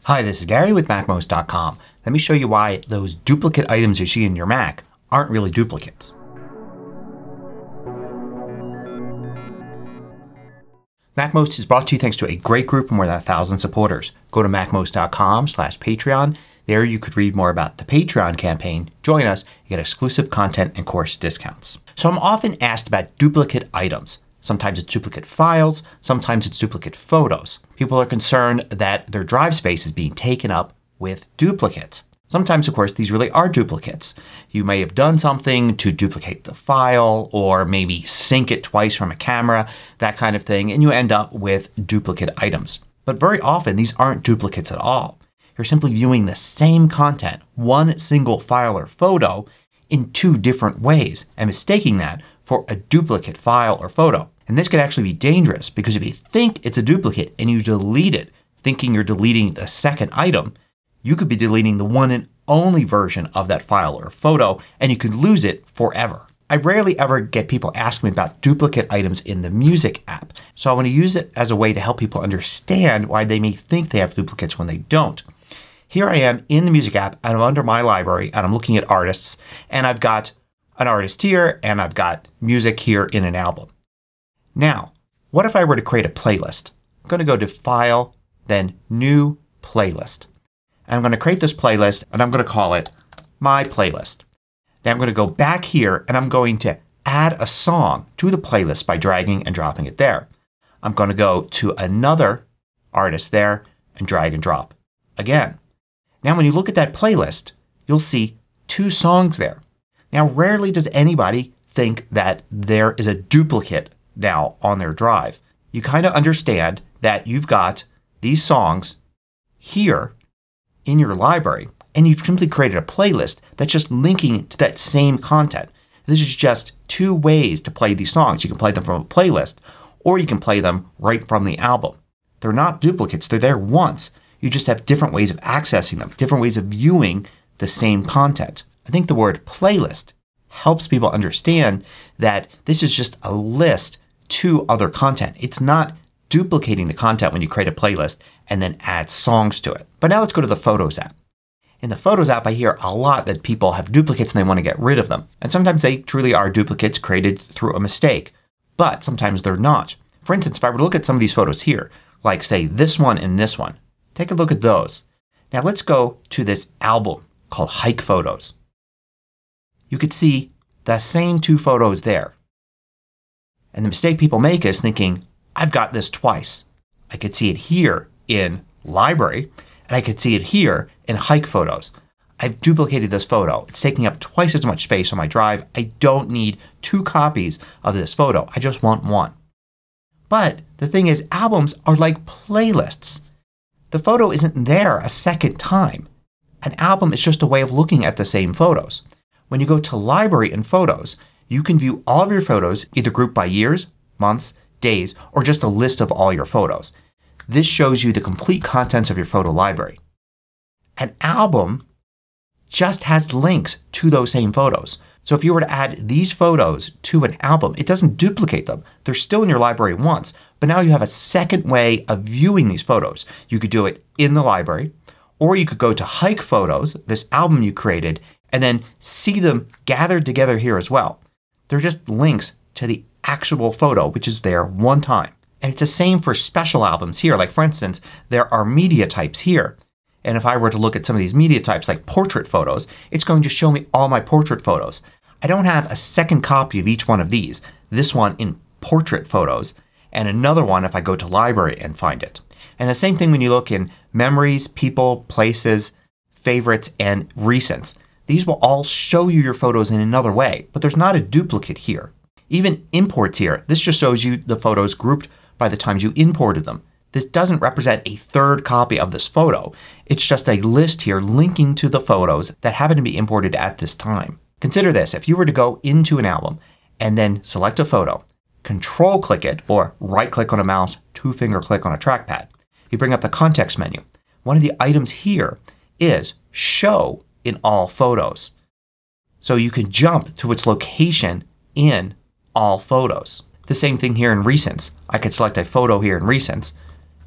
Hi, this is Gary with MACMOST.com. Let me show you why those duplicate items you see in your Mac aren't really duplicates. MACMOST is brought to you thanks to a great group of more than 1,000 supporters. Go to MACMOST.com/Patreon. There you could read more about the Patreon campaign. Join us. You get exclusive content and course discounts. So I'm often asked about duplicate items. Sometimes it's duplicate files. Sometimes it's duplicate photos. People are concerned that their drive space is being taken up with duplicates. Sometimes, of course, these really are duplicates. You may have done something to duplicate the file or maybe sync it twice from a camera, that kind of thing, and you end up with duplicate items. But very often these aren't duplicates at all. You're simply viewing the same content, one single file or photo, in two different ways and mistaking that for a duplicate file or photo. And this could actually be dangerous because if you think it's a duplicate and you delete it thinking you're deleting the second item, you could be deleting the one and only version of that file or photo and you could lose it forever. I rarely ever get people asking me about duplicate items in the Music app. So I want to use it as a way to help people understand why they may think they have duplicates when they don't. Here I am in the Music app and I'm under my library and I'm looking at artists and I've got an artist here and I've got music here in an album. Now, what if I were to create a playlist? I'm going to go to File, then New Playlist. And I'm going to create this playlist and I'm going to call it My Playlist. Now I'm going to go back here and I'm going to add a song to the playlist by dragging and dropping it there. I'm going to go to another artist there and drag and drop again. Now when you look at that playlist, you'll see two songs there. Now rarely does anybody think that there is a duplicate now on their drive. You kind of understand that you've got these songs here in your library and you've simply created a playlist that's just linking to that same content. This is just two ways to play these songs. You can play them from a playlist or you can play them right from the album. They're not duplicates. They're there once. You just have different ways of accessing them, different ways of viewing the same content. I think the word playlist helps people understand that this is just a list to other content. It's not duplicating the content when you create a playlist and then add songs to it. But now let's go to the Photos app. In the Photos app I hear a lot that people have duplicates and they want to get rid of them. And sometimes they truly are duplicates created through a mistake. But sometimes they're not. For instance, if I were to look at some of these photos here, like say this one and this one, take a look at those. Now let's go to this album called Hike Photos. You could see the same two photos there. And the mistake people make is thinking, I've got this twice. I could see it here in Library and I could see it here in Hike Photos. I've duplicated this photo. It's taking up twice as much space on my drive. I don't need two copies of this photo. I just want one. But the thing is, albums are like playlists. The photo isn't there a second time. An album is just a way of looking at the same photos. When you go to Library and Photos, you can view all of your photos either grouped by years, months, days, or just a list of all your photos. This shows you the complete contents of your photo library. An album just has links to those same photos. So if you were to add these photos to an album, it doesn't duplicate them. They're still in your library once, but now you have a second way of viewing these photos. You could do it in the library, or you could go to Hike Photos, this album you created, and then see them gathered together here as well. They're just links to the actual photo which is there one time. And it's the same for special albums here. Like for instance, there are media types here. And if I were to look at some of these media types like portrait photos, it's going to show me all my portrait photos. I don't have a second copy of each one of these. This one in portrait photos and another one if I go to Library and find it. And the same thing when you look in Memories, People, Places, Favorites, and Recents. These will all show you your photos in another way, but there's not a duplicate here. Even imports here, this just shows you the photos grouped by the times you imported them. This doesn't represent a third copy of this photo. It's just a list here linking to the photos that happen to be imported at this time. Consider this. If you were to go into an album and then select a photo, control click it or right click on a mouse, two-finger click on a trackpad. You bring up the context menu. One of the items here is Show in All Photos. So you can jump to its location in all photos. The same thing here in Recents. I could select a photo here in Recents.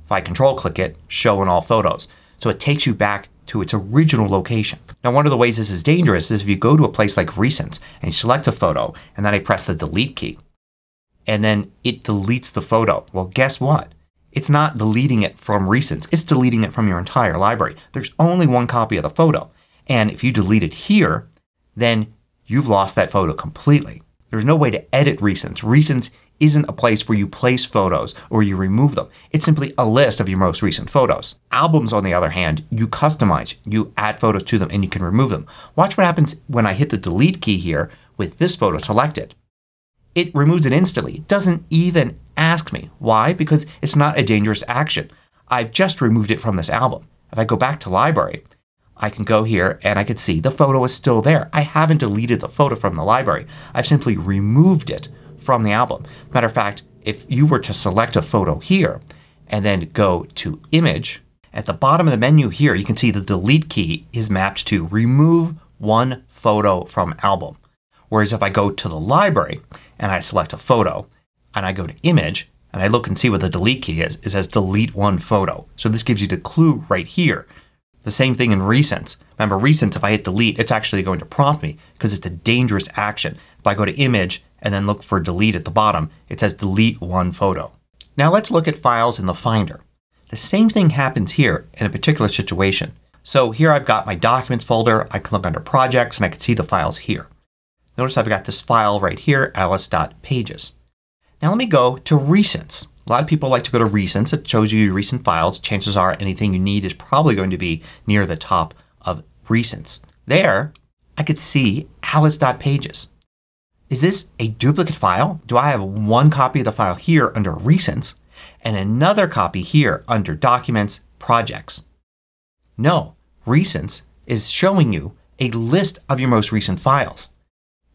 If I control click it, Show in All Photos. So it takes you back to its original location. Now one of the ways this is dangerous is if you go to a place like Recents and you select a photo and then I press the delete key and then it deletes the photo. Well, guess what? It's not deleting it from Recents. It's deleting it from your entire library. There's only one copy of the photo. And if you delete it here, then you've lost that photo completely. There's no way to edit Recents. Recents isn't a place where you place photos or you remove them. It's simply a list of your most recent photos. Albums, on the other hand, you customize. You add photos to them and you can remove them. Watch what happens when I hit the delete key here with this photo selected. It removes it instantly. It doesn't even ask me. Why? Because it's not a dangerous action. I've just removed it from this album. If I go back to library, I can go here and I can see the photo is still there. I haven't deleted the photo from the library. I've simply removed it from the album. Matter of fact, if you were to select a photo here and then go to Image, at the bottom of the menu here you can see the delete key is mapped to remove one photo from album. Whereas if I go to the library and I select a photo and I go to Image and I look and see what the delete key is, it says delete one photo. So this gives you the clue right here. The same thing in Recents. Remember Recents, if I hit delete, it's actually going to prompt me because it's a dangerous action. If I go to Image and then look for delete at the bottom, it says delete one photo. Now let's look at files in the Finder. The same thing happens here in a particular situation. So here I've got my Documents folder. I can look under Projects and I can see the files here. Notice I've got this file right here, alice.pages. Now let me go to Recents. A lot of people like to go to Recents. It shows you your recent files. Chances are anything you need is probably going to be near the top of Recents. There I could see alice.pages. Is this a duplicate file? Do I have one copy of the file here under Recents and another copy here under Documents, Projects? No. Recents is showing you a list of your most recent files.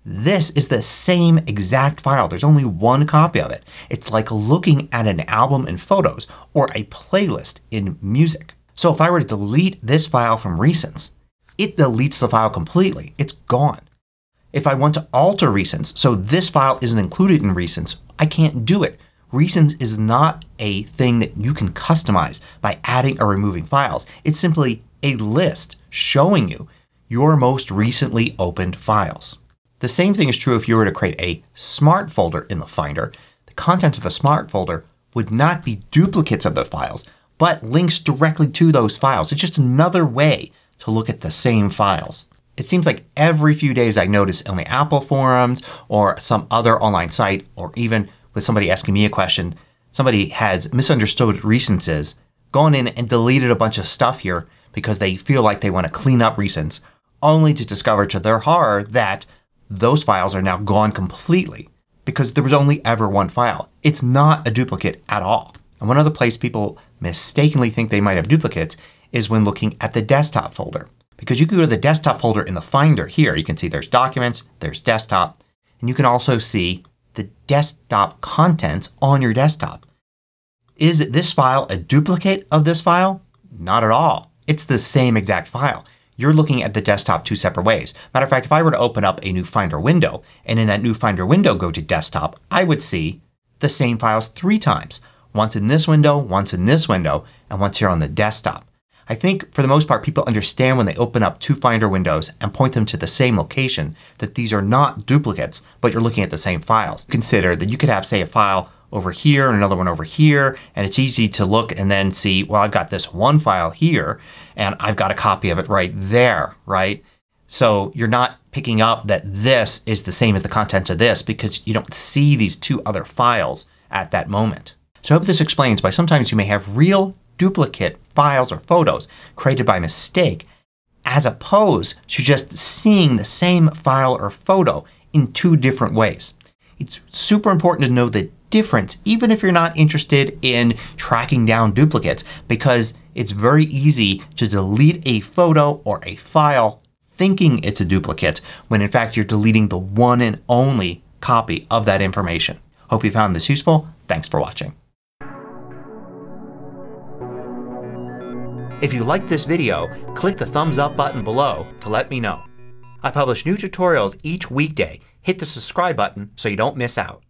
This is the same exact file. There's only one copy of it. It's like looking at an album in photos or a playlist in music. So if I were to delete this file from Recents, it deletes the file completely. It's gone. If I want to alter Recents so this file isn't included in Recents, I can't do it. Recents is not a thing that you can customize by adding or removing files. It's simply a list showing you your most recently opened files. The same thing is true if you were to create a Smart folder in the Finder. The contents of the Smart folder would not be duplicates of the files but links directly to those files. It's just another way to look at the same files. It seems like every few days I notice on the Apple forums or some other online site or even with somebody asking me a question, somebody has misunderstood Recents, gone in and deleted a bunch of stuff here because they feel like they want to clean up Recents, only to discover to their horror that those files are now gone completely because there was only ever one file. It's not a duplicate at all. And one other place people mistakenly think they might have duplicates is when looking at the Desktop folder. Because you can go to the Desktop folder in the Finder here. You can see there's Documents, there's Desktop, and you can also see the desktop contents on your desktop. Is this file a duplicate of this file? Not at all. It's the same exact file. You're looking at the desktop two separate ways. Matter of fact, if I were to open up a new Finder window and in that new Finder window go to Desktop, I would see the same files 3 times. Once in this window, once in this window, and once here on the desktop. I think for the most part people understand when they open up 2 Finder windows and point them to the same location that these are not duplicates but you're looking at the same files. Consider that you could have, say, a file over here and another one over here, and it's easy to look and then see, well, I've got this one file here and I've got a copy of it right there, right? So you're not picking up that this is the same as the contents of this because you don't see these 2 other files at that moment. So I hope this explains why sometimes you may have real duplicate files or photos created by mistake as opposed to just seeing the same file or photo in 2 different ways. It's super important to know the difference even if you're not interested in tracking down duplicates because it's very easy to delete a photo or a file thinking it's a duplicate when in fact you're deleting the one and only copy of that information. Hope you found this useful. Thanks for watching. If you liked this video, click the thumbs up button below to let me know. I publish new tutorials each weekday. Hit the subscribe button so you don't miss out.